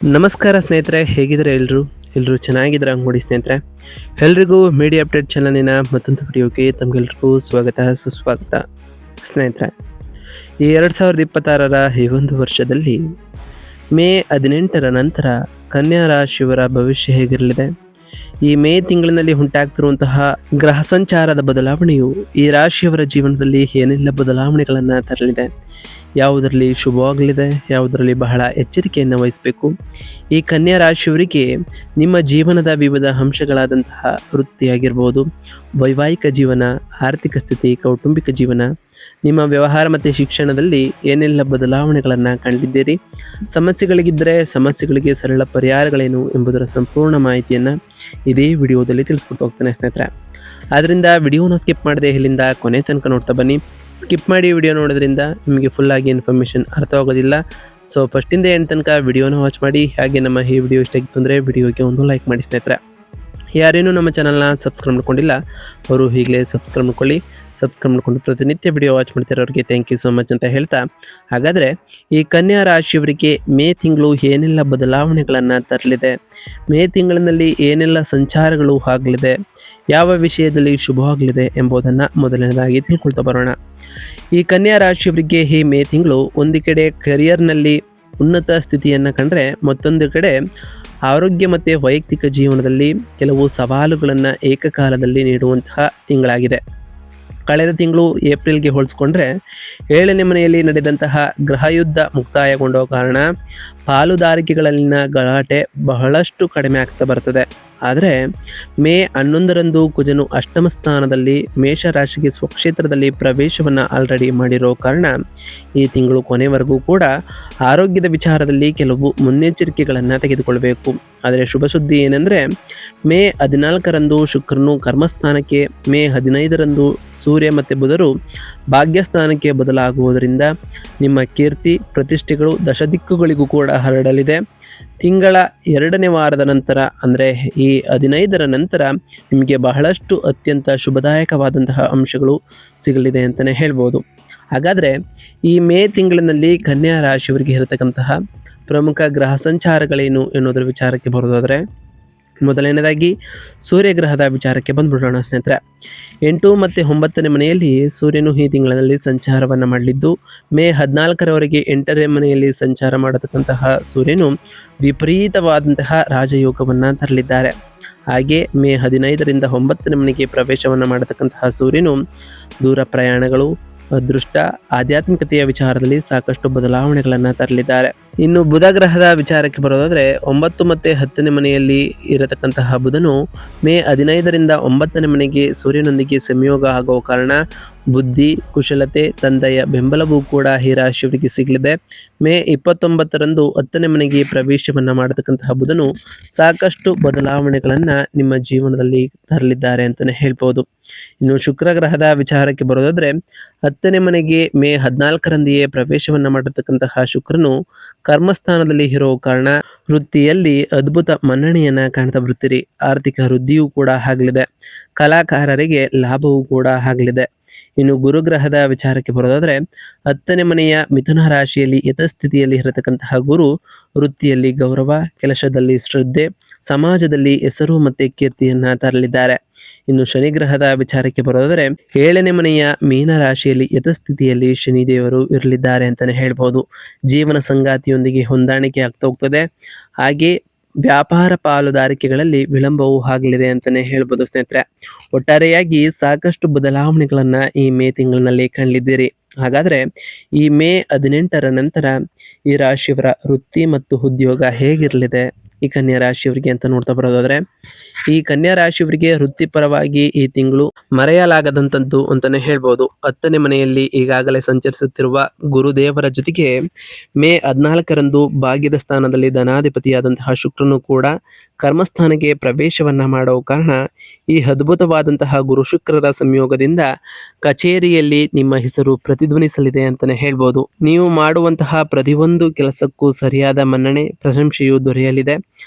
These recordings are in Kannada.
ನಮಸ್ಕಾರ ಸ್ನೇಹಿತರೆ, ಹೇಗಿದ್ದಾರೆ ಎಲ್ಲರೂ ಚೆನ್ನಾಗಿದ್ದಾರೆ ಅಂದ್ಕೊಂಡು ಸ್ನೇಹಿತರೆ. ಎಲ್ರಿಗೂ ಮೀಡಿಯಾ ಅಪ್ಡೇಟ್ ಚಾನಲಿನ ಮತ್ತೊಂದು ವಿಡಿಯೋಗೆ ತಮಗೆಲ್ರಿಗೂ ಸ್ವಾಗತ ಸುಸ್ವಾಗತ. ಸ್ನೇಹಿತರೆ, ಈ 2026ರ ಈ ಒಂದು ವರ್ಷದಲ್ಲಿ ಮೇ 18ರ ನಂತರ ಕನ್ಯಾ ರಾಶಿಯವರ ಭವಿಷ್ಯ ಹೇಗಿರಲಿದೆ, ಈ ಮೇ ತಿಂಗಳಿನಲ್ಲಿ ಉಂಟಾಗ್ತಿರುವಂತಹ ಗ್ರಹ ಸಂಚಾರದ ಬದಲಾವಣೆಯು ಈ ರಾಶಿಯವರ ಜೀವನದಲ್ಲಿ ಏನೆಲ್ಲ ಬದಲಾವಣೆಗಳನ್ನು ತರಲಿದೆ, ಯಾವುದರಲ್ಲಿ ಶುಭವಾಗಲಿದೆ, ಯಾವುದರಲ್ಲಿ ಬಹಳ ಎಚ್ಚರಿಕೆಯನ್ನು ವಹಿಸಬೇಕು. ಈ ಕನ್ಯಾ ರಾಶಿಯವರಿಗೆ ನಿಮ್ಮ ಜೀವನದ ವಿವಿಧ ಅಂಶಗಳಾದಂತಹ ವೃತ್ತಿಯಾಗಿರ್ಬೋದು, ವೈವಾಹಿಕ ಜೀವನ, ಆರ್ಥಿಕ ಸ್ಥಿತಿ, ಕೌಟುಂಬಿಕ ಜೀವನ, ನಿಮ್ಮ ವ್ಯವಹಾರ ಮತ್ತು ಶಿಕ್ಷಣದಲ್ಲಿ ಏನೆಲ್ಲ ಬದಲಾವಣೆಗಳನ್ನು ಕಂಡಿದ್ದೀರಿ, ಸಮಸ್ಯೆಗಳಿಗಿದ್ದರೆ ಸಮಸ್ಯೆಗಳಿಗೆ ಸರಳ ಪರಿಹಾರಗಳೇನು ಎಂಬುದರ ಸಂಪೂರ್ಣ ಮಾಹಿತಿಯನ್ನು ಇದೇ ವಿಡಿಯೋದಲ್ಲಿ ತಿಳಿಸ್ಕೊಡ್ತಾ ಹೋಗ್ತಾನೆ ಸ್ನೇಹಿತರೆ. ಆದ್ದರಿಂದ ವಿಡಿಯೋನ ಸ್ಕಿಪ್ ಮಾಡದೆ ಇಲ್ಲಿಂದ ಕೊನೆ ತನಕ ನೋಡ್ತಾ ಬನ್ನಿ. ಸ್ಕಿಪ್ ಮಾಡಿ ವಿಡಿಯೋ ನೋಡೋದ್ರಿಂದ ನಿಮಗೆ ಫುಲ್ಲಾಗಿ ಇನ್ಫಾರ್ಮೇಷನ್ ಅರ್ಥ ಆಗೋದಿಲ್ಲ. ಸೊ ಫಸ್ಟಿಂದ ಎಂಡ್ ತನಕ ವಿಡಿಯೋನ ವಾಚ್ ಮಾಡಿ. ಹಾಗೆ ನಮ್ಮ ಈ ವಿಡಿಯೋ ಇಷ್ಟ ಆಗಿತ್ತು ಅಂದರೆ ವಿಡಿಯೋಗೆ ಒಂದು ಲೈಕ್ ಮಾಡಿ ಸ್ನೇಹಿತರೆ. ಯಾರೇನೂ ನಮ್ಮ ಚಾನಲ್ನ ಸಬ್ಸ್ಕ್ರೈಬ್ ಮಾಡ್ಕೊಂಡಿಲ್ಲ ಅವರು ಈಗಲೇ ಸಬ್ಸ್ಕ್ರೈಬ್ ಮಾಡ್ಕೊಳ್ಳಿ. ಸಬ್ಸ್ಕ್ರೈಬ್ ಮಾಡ್ಕೊಂಡು ಪ್ರತಿನಿತ್ಯ ವಿಡಿಯೋ ವಾಚ್ ಮಾಡ್ತಿರೋರಿಗೆ ಥ್ಯಾಂಕ್ ಯು ಸೋ ಮಚ್ ಅಂತ ಹೇಳ್ತಾ, ಹಾಗಾದರೆ ಈ ಕನ್ಯಾ ರಾಶಿಯವರಿಗೆ ಮೇ ತಿಂಗಳು ಏನೆಲ್ಲ ಬದಲಾವಣೆಗಳನ್ನು ತರಲಿದೆ, ಮೇ ತಿಂಗಳಿನಲ್ಲಿ ಏನೆಲ್ಲ ಸಂಚಾರಗಳು ಆಗಲಿದೆ, ಯಾವ ವಿಷಯದಲ್ಲಿ ಶುಭವಾಗಲಿದೆ ಎಂಬುದನ್ನು ಮೊದಲನೇದಾಗಿ ತಿಳ್ಕೊಳ್ತಾ ಬರೋಣ. ಈ ಕನ್ಯಾ ರಾಶಿಯವರಿಗೆ ಈ ಮೇ ತಿಂಗಳು ಒಂದು ಕಡೆ ಕರಿಯರ್ನಲ್ಲಿ ಉನ್ನತ ಸ್ಥಿತಿಯನ್ನು ಕಂಡ್ರೆ, ಮತ್ತೊಂದು ಕಡೆ ಆರೋಗ್ಯ ಮತ್ತು ವೈಯಕ್ತಿಕ ಜೀವನದಲ್ಲಿ ಕೆಲವು ಸವಾಲುಗಳನ್ನು ಏಕಕಾಲದಲ್ಲಿ ನೀಡುವಂತಹ ತಿಂಗಳಾಗಿದೆ. ಕಳೆದ ತಿಂಗಳು ಏಪ್ರಿಲ್ಗೆ ಹೋಲಿಸ್ಕೊಂಡ್ರೆ 7ನೇ ಮನೆಯಲ್ಲಿ ನಡೆದಂತಹ ಗೃಹಯುದ್ಧ ಮುಕ್ತಾಯಗೊಂಡ ಕಾರಣ ಪಾಲುದಾರಿಕೆಗಳಲ್ಲಿನ ಗಲಾಟೆ ಬಹಳಷ್ಟು ಕಡಿಮೆ ಆಗ್ತಾ ಬರ್ತದೆ. ಆದರೆ ಮೇ 11ರಂದು ಕುಜನು ಅಷ್ಟಮ ಸ್ಥಾನದಲ್ಲಿ ಮೇಷರಾಶಿಗೆ ಸ್ವಕ್ಷೇತ್ರದಲ್ಲಿ ಪ್ರವೇಶವನ್ನು ಆಲ್ರೆಡಿ ಮಾಡಿರೋ ಕಾರಣ ಈ ತಿಂಗಳು ಕೊನೆವರೆಗೂ ಕೂಡ ಆರೋಗ್ಯದ ವಿಚಾರದಲ್ಲಿ ಕೆಲವು ಮುನ್ನೆಚ್ಚರಿಕೆಗಳನ್ನು ತೆಗೆದುಕೊಳ್ಬೇಕು. ಆದರೆ ಶುಭ ಸುದ್ದಿ ಏನೆಂದರೆ, ಮೇ 14ರಂದು ಶುಕ್ರನು ಕರ್ಮಸ್ಥಾನಕ್ಕೆ, ಮೇ 15ರಂದು ಸೂರ್ಯ ಮತ್ತು ಬುಧರು ಭಾಗ್ಯಸ್ಥಾನಕ್ಕೆ ಬದಲಾಗುವುದರಿಂದ ನಿಮ್ಮ ಕೀರ್ತಿ ಪ್ರತಿಷ್ಠೆಗಳು ದಶದಿಕ್ಕುಗಳಿಗೂ ಕೂಡ ಹರಡಲಿದೆ. ತಿಂಗಳ 2ನೇ ವಾರದ ನಂತರ ಅಂದರೆ ಈ 15ರ ನಂತರ ನಿಮಗೆ ಬಹಳಷ್ಟು ಅತ್ಯಂತ ಶುಭದಾಯಕವಾದಂತಹ ಅಂಶಗಳು ಸಿಗಲಿದೆ ಅಂತಲೇ ಹೇಳ್ಬೋದು. ಹಾಗಾದರೆ ಈ ಮೇ ತಿಂಗಳಿನಲ್ಲಿ ಕನ್ಯಾ ರಾಶಿಯವರಿಗೆ ಇರತಕ್ಕಂತಹ ಪ್ರಮುಖ ಗ್ರಹ ಸಂಚಾರಗಳೇನು ಎನ್ನುವುದರ ವಿಚಾರಕ್ಕೆ ಬರೋದಾದರೆ, ಮೊದಲನೇದಾಗಿ ಸೂರ್ಯಗ್ರಹದ ವಿಚಾರಕ್ಕೆ ಬಂದ್ಬಿಡೋಣ ಸ್ನೇಹಿತರೆ. 8 ಮತ್ತು 9ನೇ ಮನೆಯಲ್ಲಿ ಸೂರ್ಯನು ಈ ತಿಂಗಳಲ್ಲಿ ಸಂಚಾರವನ್ನು ಮಾಡಲಿದ್ದು, ಮೇ 14ರವರೆಗೆ 8ನೇ ಮನೆಯಲ್ಲಿ ಸಂಚಾರ ಮಾಡತಕ್ಕಂತಹ ಸೂರ್ಯನು ವಿಪರೀತವಾದಂತಹ ರಾಜಯೋಗವನ್ನು ತರಲಿದ್ದಾರೆ. ಹಾಗೆ ಮೇ 15ರಿಂದ 9ನೇ ಮನೆಗೆ ಪ್ರವೇಶವನ್ನು ಮಾಡತಕ್ಕಂತಹ ಸೂರ್ಯನು ದೂರ ಪ್ರಯಾಣಗಳು, ಅದೃಷ್ಟ, ಆಧ್ಯಾತ್ಮಿಕತೆಯ ವಿಚಾರದಲ್ಲಿ ಸಾಕಷ್ಟು ಬದಲಾವಣೆಗಳನ್ನು ತರಲಿದ್ದಾರೆ. ಇನ್ನು ಬುಧ ಗ್ರಹದ ವಿಚಾರಕ್ಕೆ ಬರೋದಾದರೆ, 9 ಮತ್ತು 10ನೇ ಮನೆಯಲ್ಲಿ ಇರತಕ್ಕಂತಹ ಬುಧನು ಮೇ 15ರಿಂದ 9ನೇ ಮನೆಗೆ ಸೂರ್ಯನೊಂದಿಗೆ ಸಂಯೋಗ ಆಗುವ ಕಾರಣ ಬುದ್ಧಿ, ಕುಶಲತೆ, ತಂದೆಯ ಬೆಂಬಲವೂ ಕೂಡ ಈ ರಾಶಿಯವರಿಗೆ ಸಿಗಲಿದೆ. ಮೇ 29ರಂದು 10ನೇ ಮನೆಗೆ ಪ್ರವೇಶವನ್ನು ಮಾಡತಕ್ಕಂತಹ ಬುಧನು ಸಾಕಷ್ಟು ಬದಲಾವಣೆಗಳನ್ನು ನಿಮ್ಮ ಜೀವನದಲ್ಲಿ ತರಲಿದ್ದಾರೆ ಅಂತಲೇ ಹೇಳ್ಬೋದು. ಇನ್ನು ಶುಕ್ರ ಗ್ರಹದ ವಿಚಾರಕ್ಕೆ ಬರೋದಾದರೆ, 10ನೇ ಮನೆಗೆ ಮೇ 14ರಂದೆಯೇ ಪ್ರವೇಶವನ್ನು ಮಾಡತಕ್ಕಂತಹ ಶುಕ್ರನು ಕರ್ಮಸ್ಥಾನದಲ್ಲಿ ಇರೋ ಕಾರಣ ವೃತ್ತಿಯಲ್ಲಿ ಅದ್ಭುತ ಮನ್ನಣೆಯನ್ನು ಕಾಣ್ತಾ ಬರ್ತೀರಿ. ಆರ್ಥಿಕ ವೃದ್ಧಿಯೂ ಕೂಡ ಆಗಲಿದೆ. ಕಲಾಕಾರರಿಗೆ ಲಾಭವೂ ಕೂಡ ಆಗಲಿದೆ. ಇನ್ನು ಗುರುಗ್ರಹದ ವಿಚಾರಕ್ಕೆ ಬರೋದಾದರೆ, 10ನೇ ಮನೆಯ ಮಿಥುನ ರಾಶಿಯಲ್ಲಿ ಯಥಾಸ್ಥಿತಿಯಲ್ಲಿ ಇರತಕ್ಕಂತಹ ಗುರು ವೃತ್ತಿಯಲ್ಲಿ ಗೌರವ, ಕೆಲಸದಲ್ಲಿ ಶ್ರದ್ಧೆ, ಸಮಾಜದಲ್ಲಿ ಹೆಸರು ಮತ್ತು ಕೀರ್ತಿಯನ್ನು ತರಲಿದ್ದಾರೆ. ಇನ್ನು ಶನಿಗ್ರಹದ ವಿಚಾರಕ್ಕೆ ಬರೋದಾದರೆ, 7ನೇ ಮನೆಯ ಮೀನ ರಾಶಿಯಲ್ಲಿ ಯಥಾಸ್ಥಿತಿಯಲ್ಲಿ ಶನಿದೇವರು ಇರಲಿದ್ದಾರೆ ಅಂತಲೇ ಹೇಳ್ಬೋದು. ಜೀವನ ಸಂಗಾತಿಯೊಂದಿಗೆ ಹೊಂದಾಣಿಕೆ ಆಗ್ತಾ ಹೋಗ್ತದೆ. ಹಾಗೆ ವ್ಯಾಪಾರ ಪಾಲುದಾರಿಕೆಗಳಲ್ಲಿ ವಿಳಂಬವೂ ಆಗಲಿದೆ ಅಂತಲೇ ಹೇಳ್ಬೋದು ಸ್ನೇಹಿತರೆ. ಒಟ್ಟಾರೆಯಾಗಿ ಸಾಕಷ್ಟು ಬದಲಾವಣೆಗಳನ್ನು ಈ ಮೇ ತಿಂಗಳಿನಲ್ಲಿ ಕಾಣಲಿದ್ದೀರಿ. ಹಾಗಾದರೆ ಈ ಮೇ 18ರ ನಂತರ ಈ ರಾಶಿಯವರ ವೃತ್ತಿ ಮತ್ತು ಉದ್ಯೋಗ ಹೇಗಿರಲಿದೆ ಈ ಕನ್ಯಾ ರಾಶಿಯವರಿಗೆ ಅಂತ ನೋಡ್ತಾ ಬರೋದಾದರೆ, ಈ ಕನ್ಯಾ ರಾಶಿಯವರಿಗೆ ವೃತ್ತಿಪರವಾಗಿ ಈ ತಿಂಗಳು ಮರೆಯಲಾಗದಂಥದ್ದು ಅಂತಲೇ ಹೇಳ್ಬೋದು. 10ನೇ ಮನೆಯಲ್ಲಿ ಈಗಾಗಲೇ ಸಂಚರಿಸುತ್ತಿರುವ ಗುರುದೇವರ ಜೊತೆಗೆ ಮೇ 14ರಂದು ಭಾಗ್ಯದ ಸ್ಥಾನದಲ್ಲಿ ಧನಾಧಿಪತಿಯಾದಂತಹ ಶುಕ್ರನು ಕೂಡ ಕರ್ಮಸ್ಥಾನಕ್ಕೆ ಪ್ರವೇಶವನ್ನು ಮಾಡೋ ಕಾರಣ ಈ ಅದ್ಭುತವಾದಂತಹ ಗುರು ಶುಕ್ರರ ಸಂಯೋಗದಿಂದ ಕಚೇರಿಯಲ್ಲಿ ನಿಮ್ಮ ಹೆಸರು ಪ್ರತಿಧ್ವನಿಸಲಿದೆ ಅಂತಲೇ ಹೇಳ್ಬೋದು. ನೀವು ಮಾಡುವಂತಹ ಪ್ರತಿಯೊಂದು ಕೆಲಸಕ್ಕೂ ಸರಿಯಾದ ಮನ್ನಣೆ, ಪ್ರಶಂಸೆಯು ದೊರೆಯಲಿದೆ.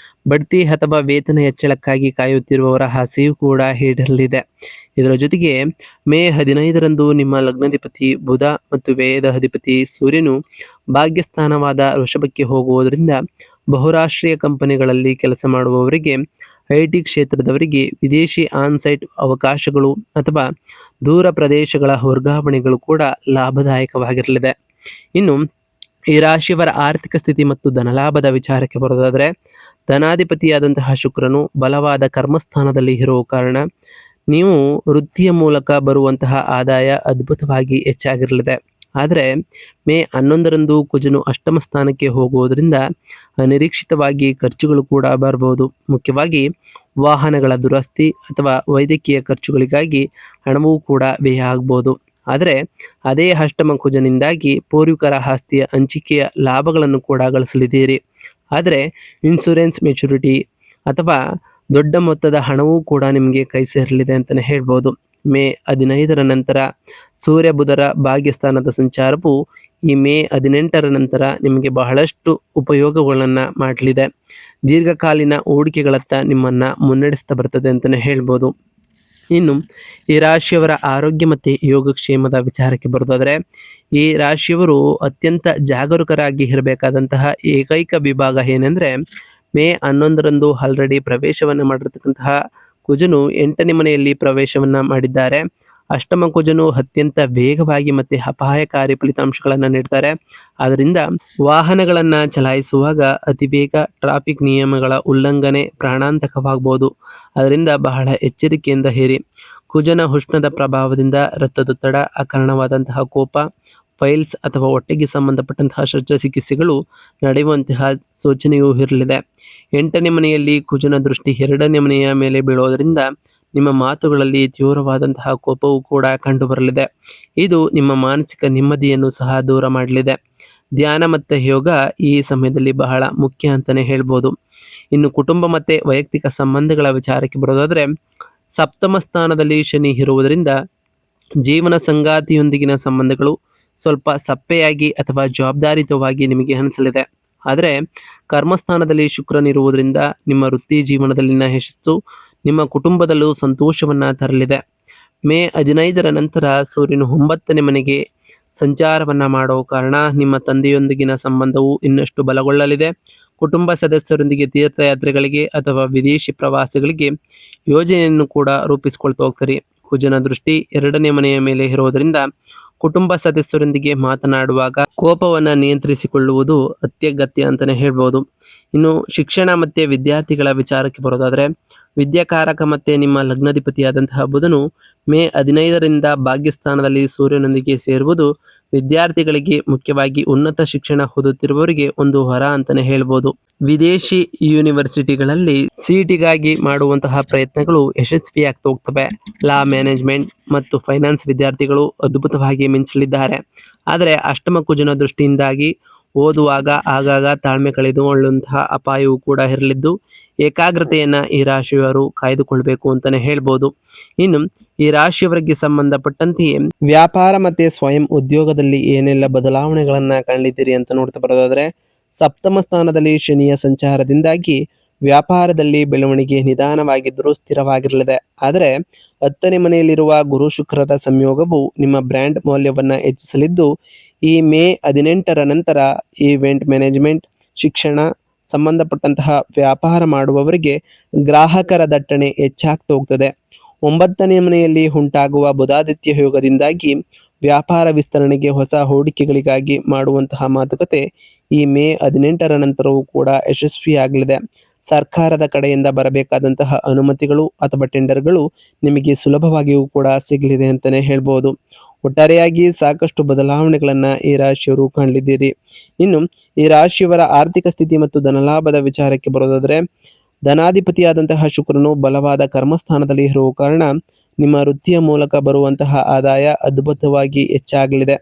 ಬಡ್ತಿ ಅಥವಾ ವೇತನ ಹೆಚ್ಚಳಕ್ಕಾಗಿ ಕಾಯುತ್ತಿರುವವರ ಆಸೆಯೂ ಕೂಡ ಈಡೇರಲಿದೆ. ಇದರ ಜೊತೆಗೆ ಮೇ 15ರಂದು ನಿಮ್ಮ ಲಗ್ನಾಧಿಪತಿ ಬುಧ ಮತ್ತು ವ್ಯಯದ ಅಧಿಪತಿ ಸೂರ್ಯನು ಭಾಗ್ಯಸ್ಥಾನವಾದ ವೃಷಭಕ್ಕೆ ಹೋಗುವುದರಿಂದ ಬಹುರಾಷ್ಟ್ರೀಯ ಕಂಪನಿಗಳಲ್ಲಿ ಕೆಲಸ ಮಾಡುವವರಿಗೆ, IT ಕ್ಷೇತ್ರದವರಿಗೆ ವಿದೇಶಿ ಆನ್ಸೈಟ್ ಅವಕಾಶಗಳು ಅಥವಾ ದೂರ ಪ್ರದೇಶಗಳ ವರ್ಗಾವಣೆಗಳು ಕೂಡ ಲಾಭದಾಯಕವಾಗಿರಲಿದೆ. ಇನ್ನು ಈ ರಾಶಿಯವರ ಆರ್ಥಿಕ ಸ್ಥಿತಿ ಮತ್ತು ಧನಲಾಭದ ವಿಚಾರಕ್ಕೆ ಬರೋದಾದರೆ, ಧನಾಧಿಪತಿಯಾದಂತಹ ಶುಕ್ರನು ಬಲವಾದ ಕರ್ಮಸ್ಥಾನದಲ್ಲಿ ಇರುವ ಕಾರಣ ನೀವು ವೃತ್ತಿಯ ಮೂಲಕ ಬರುವಂತಹ ಆದಾಯ ಅದ್ಭುತವಾಗಿ ಹೆಚ್ಚಾಗಿರಲಿದೆ. ಆದರೆ ಮೇ 11ರಂದು ಕುಜನು ಅಷ್ಟಮ ಸ್ಥಾನಕ್ಕೆ ಹೋಗುವುದರಿಂದ ಅನಿರೀಕ್ಷಿತವಾಗಿ ಖರ್ಚುಗಳು ಕೂಡ ಬರಬಹುದು. ಮುಖ್ಯವಾಗಿ ವಾಹನಗಳ ದುರಸ್ತಿ ಅಥವಾ ವೈದ್ಯಕೀಯ ಖರ್ಚುಗಳಿಗಾಗಿ ಹಣವೂ ಕೂಡ ವ್ಯಯ ಆಗ್ಬೋದು. ಆದರೆ ಅದೇ ಅಷ್ಟಮ ಕುಜನಿಂದಾಗಿ ಪೂರ್ವಿಕರ ಆಸ್ತಿಯ ಹಂಚಿಕೆಯ ಲಾಭಗಳನ್ನು ಕೂಡ ಗಳಿಸಲಿದ್ದೀರಿ. ಆದರೆ ಇನ್ಶೂರೆನ್ಸ್ ಮೆಚುರಿಟಿ ಅಥವಾ ದೊಡ್ಡ ಮೊತ್ತದ ಹಣವೂ ಕೂಡ ನಿಮಗೆ ಕೈ ಸೇರಲಿದೆ ಅಂತಲೇ ಹೇಳ್ಬೋದು. ಮೇ 15ರ ನಂತರ ಸೂರ್ಯ ಬುಧರ ಭಾಗ್ಯಸ್ಥಾನದ ಸಂಚಾರವು ಈ ಮೇ 18ರ ನಂತರ ನಿಮಗೆ ಬಹಳಷ್ಟು ಉಪಯೋಗಗಳನ್ನು ಮಾಡಲಿದೆ. ದೀರ್ಘಕಾಲೀನ ಹೂಡಿಕೆಗಳತ್ತ ನಿಮ್ಮನ್ನು ಮುನ್ನಡೆಸ್ತಾ ಬರ್ತದೆ ಅಂತಲೇ ಹೇಳ್ಬೋದು. ಇನ್ನು ಈ ರಾಶಿಯವರ ಆರೋಗ್ಯ ಮತ್ತು ಯೋಗಕ್ಷೇಮದ ವಿಚಾರಕ್ಕೆ ಬರೋದಾದರೆ, ಈ ರಾಶಿಯವರು ಅತ್ಯಂತ ಜಾಗರೂಕರಾಗಿ ಇರಬೇಕಾದಂತಹ ಏಕೈಕ ವಿಭಾಗ ಏನೆಂದರೆ, ಮೇ 11ರಂದು ಆಲ್ರೆಡಿ ಪ್ರವೇಶವನ್ನು ಮಾಡಿರ್ತಕ್ಕಂತಹ ಕುಜನು 8ನೇ ಮನೆಯಲ್ಲಿ ಪ್ರವೇಶವನ್ನು ಮಾಡಿದ್ದಾರೆ. ಅಷ್ಟಮ ಕುಜನು ಅತ್ಯಂತ ವೇಗವಾಗಿ ಮತ್ತು ಅಪಾಯಕಾರಿ ಫಲಿತಾಂಶಗಳನ್ನು ನೀಡ್ತಾರೆ. ಆದ್ದರಿಂದ ವಾಹನಗಳನ್ನು ಚಲಾಯಿಸುವಾಗ ಅತಿ ವೇಗ, ಟ್ರಾಫಿಕ್ ನಿಯಮಗಳ ಉಲ್ಲಂಘನೆ ಪ್ರಾಣಾಂತಕವಾಗಬಹುದು. ಅದರಿಂದ ಬಹಳ ಎಚ್ಚರಿಕೆಯಿಂದ ಇರಿ. ಕುಜನ ಉಷ್ಣದ ಪ್ರಭಾವದಿಂದ ರಕ್ತದೊತ್ತಡ, ಅಕಾರಣವಾದಂತಹ ಕೋಪ, ಫೈಲ್ಸ್ ಅಥವಾ ಹೊಟ್ಟೆಗೆ ಸಂಬಂಧಪಟ್ಟಂತಹ ಶಸ್ತ್ರಚಿಕಿತ್ಸೆಗಳು ನಡೆಯುವಂತಹ ಸೂಚನೆಯೂ ಇರಲಿದೆ. 8ನೇ ಮನೆಯಲ್ಲಿ ಕುಜನ ದೃಷ್ಟಿ 2ನೇ ಮನೆಯ ಮೇಲೆ ಬೀಳೋದರಿಂದ ನಿಮ್ಮ ಮಾತುಗಳಲ್ಲಿ ತೀವ್ರವಾದಂತಹ ಕೋಪವೂ ಕೂಡ ಕಂಡುಬರಲಿದೆ. ಇದು ನಿಮ್ಮ ಮಾನಸಿಕ ನೆಮ್ಮದಿಯನ್ನು ಸಹ ದೂರ ಮಾಡಲಿದೆ. ಧ್ಯಾನ ಮತ್ತು ಯೋಗ ಈ ಸಮಯದಲ್ಲಿ ಬಹಳ ಮುಖ್ಯ ಅಂತಲೇ ಹೇಳ್ಬೋದು. ಇನ್ನು ಕುಟುಂಬ ಮತ್ತು ವೈಯಕ್ತಿಕ ಸಂಬಂಧಗಳ ವಿಚಾರಕ್ಕೆ ಬರೋದಾದರೆ, ಸಪ್ತಮ ಸ್ಥಾನದಲ್ಲಿ ಶನಿ ಇರುವುದರಿಂದ ಜೀವನ ಸಂಗಾತಿಯೊಂದಿಗಿನ ಸಂಬಂಧಗಳು ಸ್ವಲ್ಪ ಸಪ್ಪೆಯಾಗಿ ಅಥವಾ ಜವಾಬ್ದಾರಿಯುತವಾಗಿ ನಿಮಗೆ ಅನಿಸಲಿದೆ. ಆದರೆ ಕರ್ಮಸ್ಥಾನದಲ್ಲಿ ಶುಕ್ರನಿರುವುದರಿಂದ ನಿಮ್ಮ ವೃತ್ತಿ ಜೀವನದಲ್ಲಿನ ಯಶಸ್ಸು ನಿಮ್ಮ ಕುಟುಂಬದಲ್ಲೂ ಸಂತೋಷವನ್ನು ತರಲಿದೆ. ಮೇ 15ರ ನಂತರ ಸೂರ್ಯನು 9ನೇ ಮನೆಗೆ ಸಂಚಾರವನ್ನು ಮಾಡೋ ಕಾರಣ ನಿಮ್ಮ ತಂದೆಯೊಂದಿಗಿನ ಸಂಬಂಧವು ಇನ್ನಷ್ಟು ಬಲಗೊಳ್ಳಲಿದೆ. ಕುಟುಂಬ ಸದಸ್ಯರೊಂದಿಗೆ ತೀರ್ಥಯಾತ್ರೆಗಳಿಗೆ ಅಥವಾ ವಿದೇಶಿ ಪ್ರವಾಸಗಳಿಗೆ ಯೋಜನೆಯನ್ನು ಕೂಡ ರೂಪಿಸ್ಕೊಳ್ತಾ ಹೋಗ್ತೀರಿ. ಕುಜನ ದೃಷ್ಟಿ 2ನೇ ಮನೆಯ ಮೇಲೆ ಇರೋದರಿಂದ ಕುಟುಂಬ ಸದಸ್ಯರೊಂದಿಗೆ ಮಾತನಾಡುವಾಗ ಕೋಪವನ್ನು ನಿಯಂತ್ರಿಸಿಕೊಳ್ಳುವುದು ಅತ್ಯಗತ್ಯ ಅಂತಲೇ ಹೇಳ್ಬೋದು. ಇನ್ನು ಶಿಕ್ಷಣ ಮತ್ತು ವಿದ್ಯಾರ್ಥಿಗಳ ವಿಚಾರಕ್ಕೆ ಬರೋದಾದರೆ, ವಿದ್ಯಾಕಾರಕ ಮತ್ತು ನಿಮ್ಮ ಲಗ್ನಾಧಿಪತಿಯಾದಂತಹ ಬುಧನು ಮೇ 15ರಿಂದ ಭಾಗ್ಯಸ್ಥಾನದಲ್ಲಿ ಸೂರ್ಯನೊಂದಿಗೆ ಸೇರುವುದು ವಿದ್ಯಾರ್ಥಿಗಳಿಗೆ, ಮುಖ್ಯವಾಗಿ ಉನ್ನತ ಶಿಕ್ಷಣ ಓದುತ್ತಿರುವವರಿಗೆ ಒಂದು ವರ ಅಂತಲೇ ಹೇಳ್ಬೋದು. ವಿದೇಶಿ ಯೂನಿವರ್ಸಿಟಿಗಳಲ್ಲಿ ಸಿಟಿಗಾಗಿ ಮಾಡುವಂತಹ ಪ್ರಯತ್ನಗಳು ಯಶಸ್ವಿಯಾಗ್ತಾ ಹೋಗ್ತವೆ. ಲಾ, ಮ್ಯಾನೇಜ್ಮೆಂಟ್ ಮತ್ತು ಫೈನಾನ್ಸ್ ವಿದ್ಯಾರ್ಥಿಗಳು ಅದ್ಭುತವಾಗಿ ಮಿಂಚಲಿದ್ದಾರೆ. ಆದರೆ ಅಷ್ಟಮ ಕುಜನ ದೃಷ್ಟಿಯಿಂದಾಗಿ ಓದುವಾಗ ಆಗಾಗ ತಾಳ್ಮೆ ಕಳೆದುಕೊಳ್ಳುವಂತಹ ಅಪಾಯವೂ ಕೂಡ ಇರಲಿದ್ದು, ಏಕಾಗ್ರತೆಯನ್ನು ಈ ರಾಶಿಯವರು ಕಾಯ್ದುಕೊಳ್ಬೇಕು ಅಂತಲೇ ಹೇಳ್ಬೋದು. ಇನ್ನು ಈ ರಾಶಿಯವರಿಗೆ ಸಂಬಂಧಪಟ್ಟಂತೆಯೇ ವ್ಯಾಪಾರ ಮತ್ತು ಸ್ವಯಂ ಉದ್ಯೋಗದಲ್ಲಿ ಏನೆಲ್ಲ ಬದಲಾವಣೆಗಳನ್ನು ಕಾಣಲಿದ್ದೀರಿ ಅಂತ ನೋಡ್ತಾ ಬರೋದಾದರೆ, ಸಪ್ತಮ ಸ್ಥಾನದಲ್ಲಿ ಶನಿಯ ಸಂಚಾರದಿಂದಾಗಿ ವ್ಯಾಪಾರದಲ್ಲಿ ಬೆಳವಣಿಗೆ ನಿಧಾನವಾಗಿದ್ದರೂ ಸ್ಥಿರವಾಗಿರಲಿದೆ. ಆದರೆ 10ನೇ ಮನೆಯಲ್ಲಿರುವ ಗುರು ಶುಕ್ರರ ಸಂಯೋಗವು ನಿಮ್ಮ ಬ್ರ್ಯಾಂಡ್ ಮೌಲ್ಯವನ್ನು ಹೆಚ್ಚಿಸಲಿದ್ದು, ಈ ಮೇ 18ರ ನಂತರ ಈವೆಂಟ್ ಮ್ಯಾನೇಜ್ಮೆಂಟ್, ಶಿಕ್ಷಣ ಸಂಬಂಧಪಟ್ಟಂತಹ ವ್ಯಾಪಾರ ಮಾಡುವವರಿಗೆ ಗ್ರಾಹಕರ ದಟ್ಟಣೆ ಹೆಚ್ಚಾಗ್ತಾ ಹೋಗ್ತದೆ. 9ನೇ ಮನೆಯಲ್ಲಿ ಉಂಟಾಗುವ ಬುಧಾದಿತ್ಯ ಯೋಗದಿಂದಾಗಿ ವ್ಯಾಪಾರ ವಿಸ್ತರಣೆಗೆ, ಹೊಸ ಹೂಡಿಕೆಗಳಿಗಾಗಿ ಮಾಡುವಂತಹ ಮಾತುಕತೆ ಈ ಮೇ 18ರ ನಂತರವೂ ಕೂಡ ಯಶಸ್ವಿಯಾಗಲಿದೆ. ಸರ್ಕಾರದ ಕಡೆಯಿಂದ ಬರಬೇಕಾದಂತಹ ಅನುಮತಿಗಳು ಅಥವಾ ಟೆಂಡರ್ಗಳು ನಿಮಗೆ ಸುಲಭವಾಗಿಯೂ ಕೂಡ ಸಿಗಲಿದೆ ಅಂತಲೇ ಹೇಳ್ಬೋದು. ಒಟ್ಟಾರೆಯಾಗಿ ಸಾಕಷ್ಟು ಬದಲಾವಣೆಗಳನ್ನು ಈ ರಾಶಿಯವರು ಕಾಣಲಿದ್ದೀರಿ. ಇನ್ನು ಈ ರಾಶಿಯವರ ಆರ್ಥಿಕ ಸ್ಥಿತಿ ಮತ್ತು ಧನಲಾಭದ ವಿಚಾರಕ್ಕೆ ಬರೋದಾದರೆ, ಧನಾಧಿಪತಿಯಾದಂತಹ ಶುಕ್ರನು ಬಲವಾದ ಕರ್ಮಸ್ಥಾನದಲ್ಲಿ ಇರುವ ಕಾರಣ ನಿಮ್ಮ ವೃತ್ತಿಯ ಮೂಲಕ ಬರುವಂತಹ ಆದಾಯ ಅದ್ಭುತವಾಗಿ ಹೆಚ್ಚಾಗಲಿದೆ.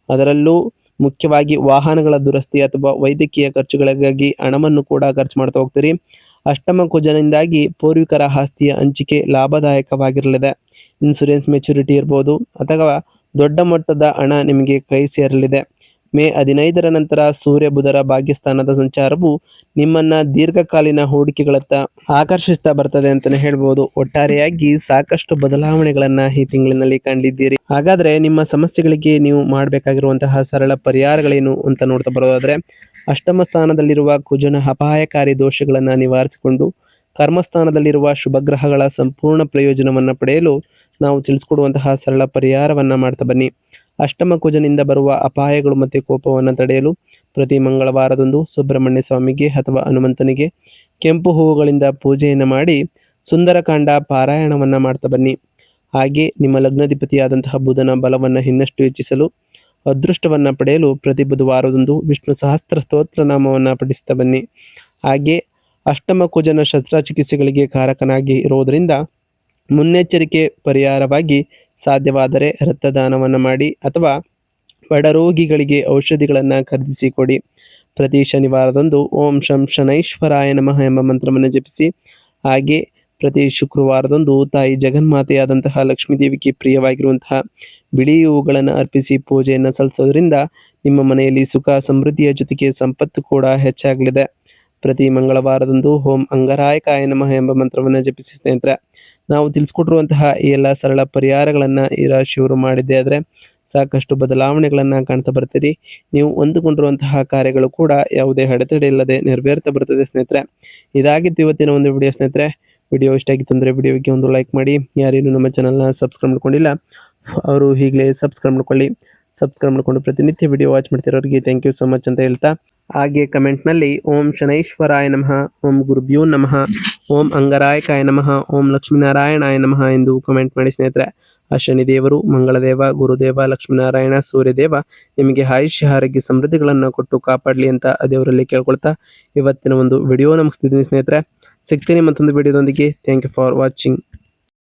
ಅದರಲ್ಲೂ ಮುಖ್ಯವಾಗಿ ವಾಹನಗಳ ದುರಸ್ತಿ ಅಥವಾ ವೈದ್ಯಕೀಯ ಖರ್ಚುಗಳಿಗಾಗಿ ಹಣವನ್ನು ಕೂಡ ಖರ್ಚು ಮಾಡ್ತಾ ಹೋಗ್ತೀರಿ. ಅಷ್ಟಮ ಕುಜನಿಂದಾಗಿ ಪೂರ್ವಿಕರ ಆಸ್ತಿಯ ಹಂಚಿಕೆ ಲಾಭದಾಯಕವಾಗಿರಲಿದೆ. ಇನ್ಶೂರೆನ್ಸ್ ಮೆಚುರಿಟಿ ಇರ್ಬೋದು ಅಥವಾ ದೊಡ್ಡ ಮೊತ್ತದ ಹಣ ನಿಮಗೆ ಕೈ ಸೇರಲಿದೆ. ಮೇ 15ರ ನಂತರ ಸೂರ್ಯ ಬುಧರ ಭಾಗ್ಯಸ್ಥಾನದ ಸಂಚಾರವು ನಿಮ್ಮನ್ನು ದೀರ್ಘಕಾಲೀನ ಹೂಡಿಕೆಗಳತ್ತ ಆಕರ್ಷಿಸ್ತಾ ಬರ್ತದೆ ಅಂತಲೇ ಹೇಳ್ಬೋದು. ಒಟ್ಟಾರೆಯಾಗಿ ಸಾಕಷ್ಟು ಬದಲಾವಣೆಗಳನ್ನು ಈ ತಿಂಗಳಿನಲ್ಲಿ ಕಂಡಿದ್ದೀರಿ. ಹಾಗಾದರೆ ನಿಮ್ಮ ಸಮಸ್ಯೆಗಳಿಗೆ ನೀವು ಮಾಡಬೇಕಾಗಿರುವಂತಹ ಸರಳ ಪರಿಹಾರಗಳೇನು ಅಂತ ನೋಡ್ತಾ ಬರೋದಾದರೆ, ಅಷ್ಟಮ ಸ್ಥಾನದಲ್ಲಿರುವ ಕುಜನ ಅಪಾಯಕಾರಿ ದೋಷಗಳನ್ನು ನಿವಾರಿಸಿಕೊಂಡು ಕರ್ಮಸ್ಥಾನದಲ್ಲಿರುವ ಶುಭಗ್ರಹಗಳ ಸಂಪೂರ್ಣ ಪ್ರಯೋಜನವನ್ನು ಪಡೆಯಲು ನಾವು ತಿಳಿಸ್ಕೊಡುವಂತಹ ಸರಳ ಪರಿಹಾರವನ್ನು ಮಾಡ್ತಾ ಬನ್ನಿ. ಅಷ್ಟಮ ಕುಜನಿಂದ ಬರುವ ಅಪಾಯಗಳು ಮತ್ತು ಕೋಪವನ್ನು ತಡೆಯಲು ಪ್ರತಿ ಮಂಗಳವಾರದಂದು ಸುಬ್ರಹ್ಮಣ್ಯ ಸ್ವಾಮಿಗೆ ಅಥವಾ ಹನುಮಂತನಿಗೆ ಕೆಂಪು ಹೂವುಗಳಿಂದ ಪೂಜೆಯನ್ನು ಮಾಡಿ ಸುಂದರಕಾಂಡ ಪಾರಾಯಣವನ್ನು ಮಾಡ್ತಾ ಬನ್ನಿ. ಹಾಗೆ ನಿಮ್ಮ ಲಗ್ನಾಧಿಪತಿಯಾದಂತಹ ಬುಧನ ಬಲವನ್ನು ಇನ್ನಷ್ಟು ಹೆಚ್ಚಿಸಲು ಅದೃಷ್ಟವನ್ನು ಪಡೆಯಲು ಪ್ರತಿ ಬುಧವಾರದಂದು ವಿಷ್ಣು ಸಹಸ್ರ ಸ್ತೋತ್ರ ನಾಮವನ್ನು ಪಠಿಸ್ತಾ ಬನ್ನಿ. ಹಾಗೆ ಅಷ್ಟಮ ಕುಜನ ಶಸ್ತ್ರಚಿಕಿತ್ಸೆಗಳಿಗೆ ಕಾರಕನಾಗಿ ಇರೋದರಿಂದ ಮುನ್ನೆಚ್ಚರಿಕೆ ಪರಿಹಾರವಾಗಿ ಸಾಧ್ಯವಾದರೆ ರಕ್ತದಾನವನ್ನು ಮಾಡಿ ಅಥವಾ ಬಡ ರೋಗಿಗಳಿಗೆ ಔಷಧಿಗಳನ್ನು ಖರೀದಿಸಿ ಕೊಡಿ. ಪ್ರತಿ ಶನಿವಾರದಂದು ಓಂ ಶಂ ಶನೈಶ್ವರಾಯ ನಮಃ ಎಂಬ ಮಂತ್ರವನ್ನು ಜಪಿಸಿ. ಹಾಗೆ ಪ್ರತಿ ಶುಕ್ರವಾರದಂದು ತಾಯಿ ಜಗನ್ಮಾತೆಯಾದಂತಹ ಲಕ್ಷ್ಮೀದೇವಿಗೆ ಪ್ರಿಯವಾಗಿರುವಂತಹ ಬಿಳಿ ಹೂವುಗಳನ್ನು ಅರ್ಪಿಸಿ ಪೂಜೆಯನ್ನು ಸಲ್ಲಿಸೋದ್ರಿಂದ ನಿಮ್ಮ ಮನೆಯಲ್ಲಿ ಸುಖ ಸಮೃದ್ಧಿಯ ಜೊತೆಗೆ ಸಂಪತ್ತು ಕೂಡ ಹೆಚ್ಚಾಗಲಿದೆ. ಪ್ರತಿ ಮಂಗಳವಾರದಂದು ಓಂ ಅಂಗರಾಯಕಾಯ ನಮಃ ಎಂಬ ಮಂತ್ರವನ್ನು ಜಪಿಸಿ. ಸ್ನೇಹಿತರೆ, ನಾವು ತಿಳಿಸ್ಕೊಟ್ಟಿರುವಂತಹ ಈ ಎಲ್ಲ ಸರಳ ಪರಿಹಾರಗಳನ್ನು ಈ ರಾಶಿಯವರು ಮಾಡಿದ್ದೇ ಆದರೆ ಸಾಕಷ್ಟು ಬದಲಾವಣೆಗಳನ್ನು ಕಾಣ್ತಾ ಬರ್ತೀರಿ. ನೀವು ಹೊಂದಿಕೊಂಡಿರುವಂತಹ ಕಾರ್ಯಗಳು ಕೂಡ ಯಾವುದೇ ಅಡೆತಡೆ ಇಲ್ಲದೆ ನೆರವೇರ್ತಾ ಬರ್ತದೆ. ಸ್ನೇಹಿತರೆ, ಇದಾಗಿತ್ತು ಇವತ್ತಿನ ಒಂದು ವಿಡಿಯೋ. ಸ್ನೇಹಿತರೆ, ವಿಡಿಯೋ ಇಷ್ಟ ಆಗಿತ್ತು ಅಂದರೆ ವಿಡಿಯೋಗೆ ಒಂದು ಲೈಕ್ ಮಾಡಿ. ಯಾರೇನು ನಮ್ಮ ಚಾನಲ್ನ ಸಬ್ಸ್ಕ್ರೈಬ್ ಮಾಡ್ಕೊಂಡಿಲ್ಲ ಅವರು ಈಗಲೇ ಸಬ್ಸ್ಕ್ರೈಬ್ ಮಾಡ್ಕೊಳ್ಳಿ. ಸಬ್ಸ್ಕ್ರೈಬ್ ಮಾಡಿಕೊಂಡು ಪ್ರತಿನಿತ್ಯ ವಿಡಿಯೋ ವಾಚ್ ಮಾಡ್ತಿರೋರಿಗೆ ಥ್ಯಾಂಕ್ ಯು ಸೊ ಮಚ್ ಅಂತ ಹೇಳ್ತಾ, ಹಾಗೆ ಕಮೆಂಟ್ನಲ್ಲಿ ಓಂ ಶನೈಶ್ವರಾಯ ನಮಃ, ಓಂ ಗುರುಭ್ಯೋ ನಮಃ, ಓಂ ಅಂಗರಾಯಕಾಯ ನಮಃ, ಓಂ ಲಕ್ಷ್ಮೀನಾರಾಯಣಾಯ ನಮಃ ಎಂದು ಕಮೆಂಟ್ ಮಾಡಿ. ಸ್ನೇಹಿತರೆ, ಆ ಶನಿದೇವರು, ಮಂಗಳದೇವ, ಗುರುದೇವ, ಲಕ್ಷ್ಮೀನಾರಾಯಣ, ಸೂರ್ಯದೇವ ನಿಮಗೆ ಆಯುಷ್ಯ ಆರೋಗ್ಯ ಸಮೃದ್ಧಿಗಳನ್ನು ಕೊಟ್ಟು ಕಾಪಾಡಲಿ ಅಂತ ದೇವರಲ್ಲಿ ಕೇಳ್ಕೊಳ್ತಾ ಇವತ್ತಿನ ಒಂದು ವಿಡಿಯೋ ಮುಗಿಸ್ತಿದ್ದೀನಿ. ಸ್ನೇಹಿತರೆ, ಸಿಗ್ತೀನಿ ಮತ್ತೊಂದು ವಿಡಿಯೋದೊಂದಿಗೆ. Thank you for watching.